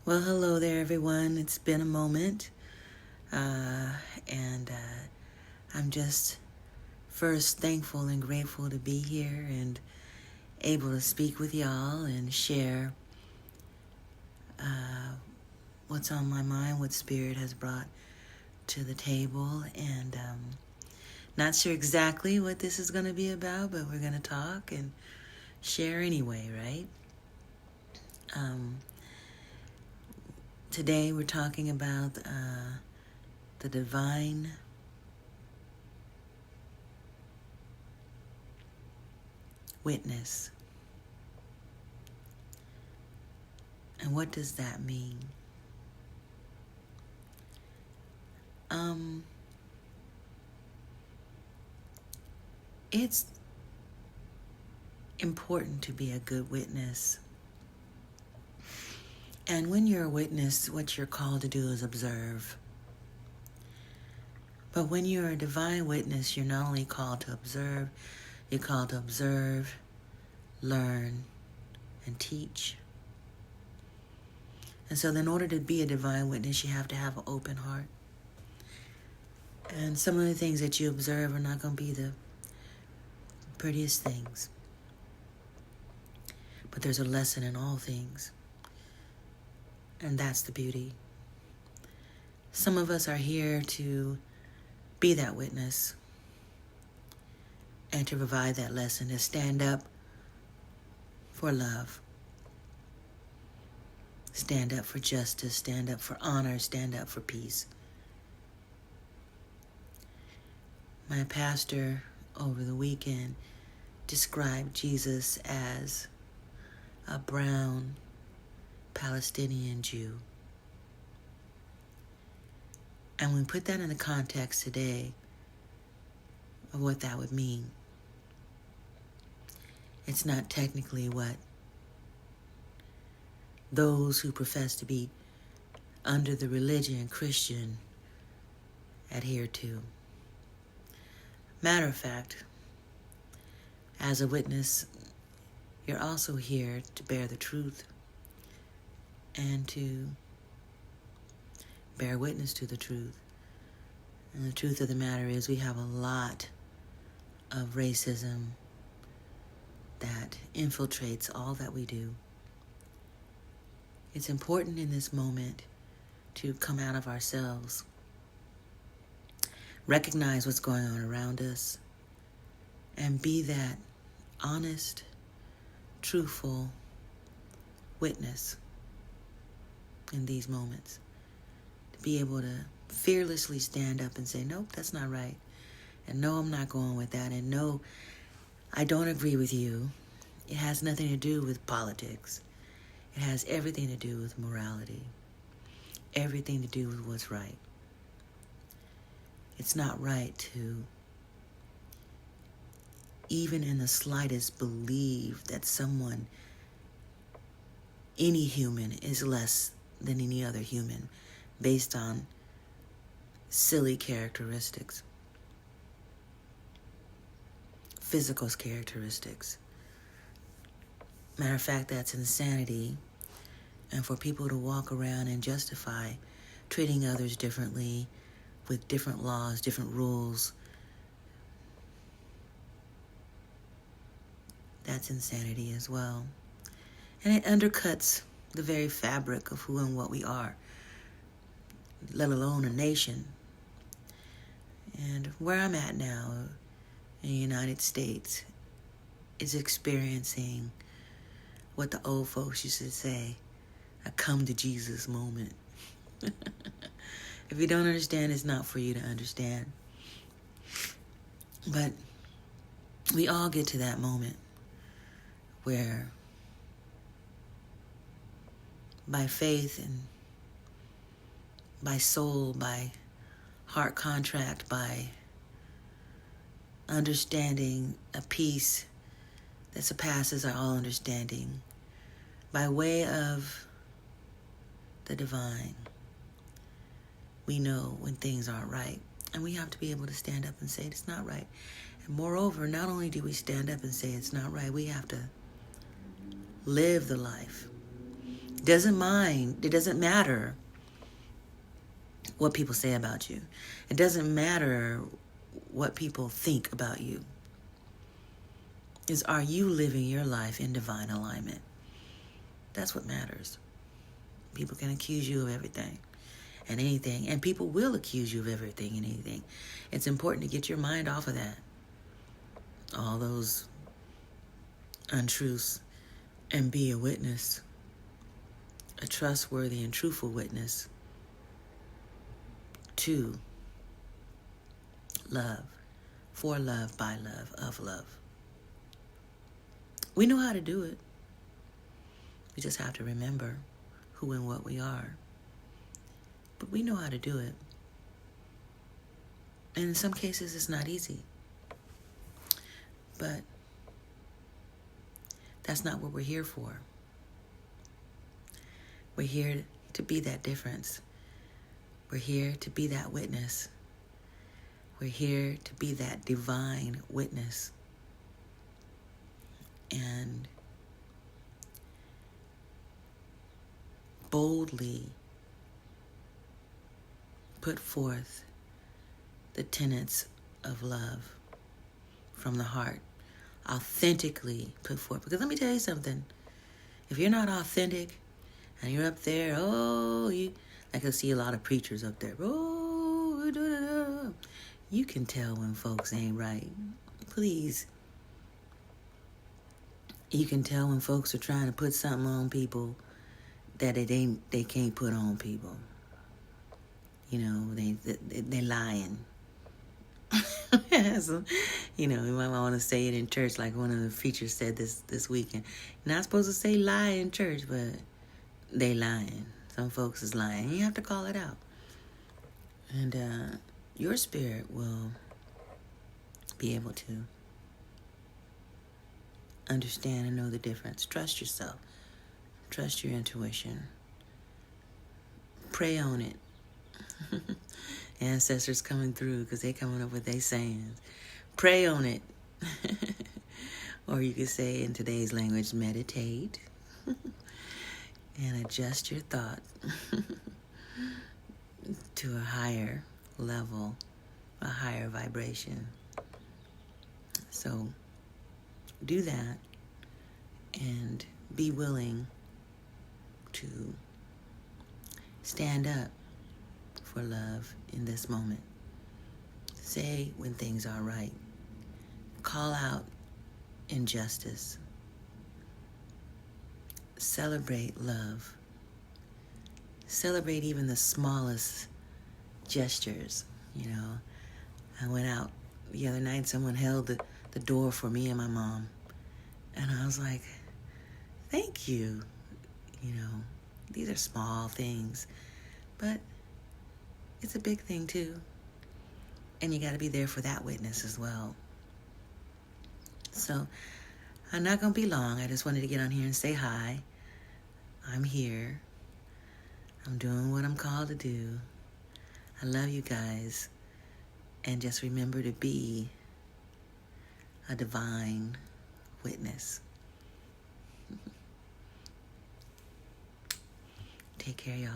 Well, hello there, everyone. It's been a moment, and I'm just first thankful and grateful to be here and able to speak with y'all and share what's on my mind, what Spirit has brought to the table. And not sure exactly what this is going to be about, but we're going to talk and share anyway, right? Today we're talking about the divine witness. And what does that mean? It's important to be a good witness. And when you're a witness, what you're called to do is observe. But when you're a divine witness, you're not only called to observe, you're called to observe, learn, and teach. And so in order to be a divine witness, you have to have an open heart. And some of the things that you observe are not going to be the prettiest things. But there's a lesson in all things. And that's the beauty. Some of us are here to be that witness and to provide that lesson, to stand up for love, stand up for justice, stand up for honor, stand up for peace. My pastor over the weekend described Jesus as a brown Palestinian Jew. And we put that in the context today of what that would mean. It's not technically what those who profess to be under the religion Christian adhere to. Matter of fact, as a witness, you're also here to bear the truth and to bear witness to the truth. And the truth of the matter is we have a lot of racism that infiltrates all that we do. It's important in this moment to come out of ourselves, recognize what's going on around us, and be that honest, truthful witness in these moments. To be able to fearlessly stand up and say, nope, that's not right. And no, I'm not going with that. And no, I don't agree with you. It has nothing to do with politics. It has everything to do with morality. Everything to do with what's right. It's not right to even in the slightest believe that someone, any human, is less than any other human based on silly characteristics, physical characteristics. Matter of fact, that's insanity. And for people to walk around and justify treating others differently with different laws, different rules, that's insanity as well. And it undercuts the very fabric of who and what we are, let alone a nation. And where I'm at now in the United States is experiencing what the old folks used to say, a come to Jesus moment. If you don't understand, it's not for you to understand. But we all get to that moment where by faith and by soul, by heart contract, by understanding a peace that surpasses our all understanding, by way of the divine, we know when things aren't right. And we have to be able to stand up and say it's not right. And moreover, not only do we stand up and say it's not right, we have to live the life. Doesn't mind. It doesn't matter what people say about you. It doesn't matter what people think about you. Are you living your life in divine alignment? That's what matters. People can accuse you of everything and anything, and people will accuse you of everything and anything. It's important to get your mind off of that. All those untruths, and be a witness, a trustworthy and truthful witness to love, for love, by love, of love. We know how to do it. We just have to remember who and what we are. But we know how to do it. And in some cases, it's not easy. But that's not what we're here for. We're here to be that difference. We're here to be that witness. We're here to be that divine witness. And boldly put forth the tenets of love from the heart. Authentically put forth. Because let me tell you something. If you're not authentic and you're up there, I can see a lot of preachers up there. You can tell when folks ain't right. Please. You can tell when folks are trying to put something on people that they can't put on people. You know, they're lying. So, you know, you might want to say it in church, like one of the preachers said this weekend. You're not supposed to say lie in church, but they lying. Some folks is lying. You have to call it out. And your spirit will be able to understand and know the difference. Trust yourself. Trust your intuition. Pray on it. Ancestors coming through because they coming up with their sayings. Pray on it. Or you could say in today's language, meditate. And adjust your thought to a higher level, a higher vibration. So do that and be willing to stand up for love in this moment. Say when things are right. Call out injustice. Celebrate love. Celebrate even the smallest gestures. You know, I went out the other night, someone held the door for me and my mom. And I was like, thank you. You know, these are small things, but it's a big thing too. And you got to be there for that witness as well. So I'm not going to be long. I just wanted to get on here and say hi. I'm here. I'm doing what I'm called to do. I love you guys. And just remember to be a divine witness. Take care, y'all.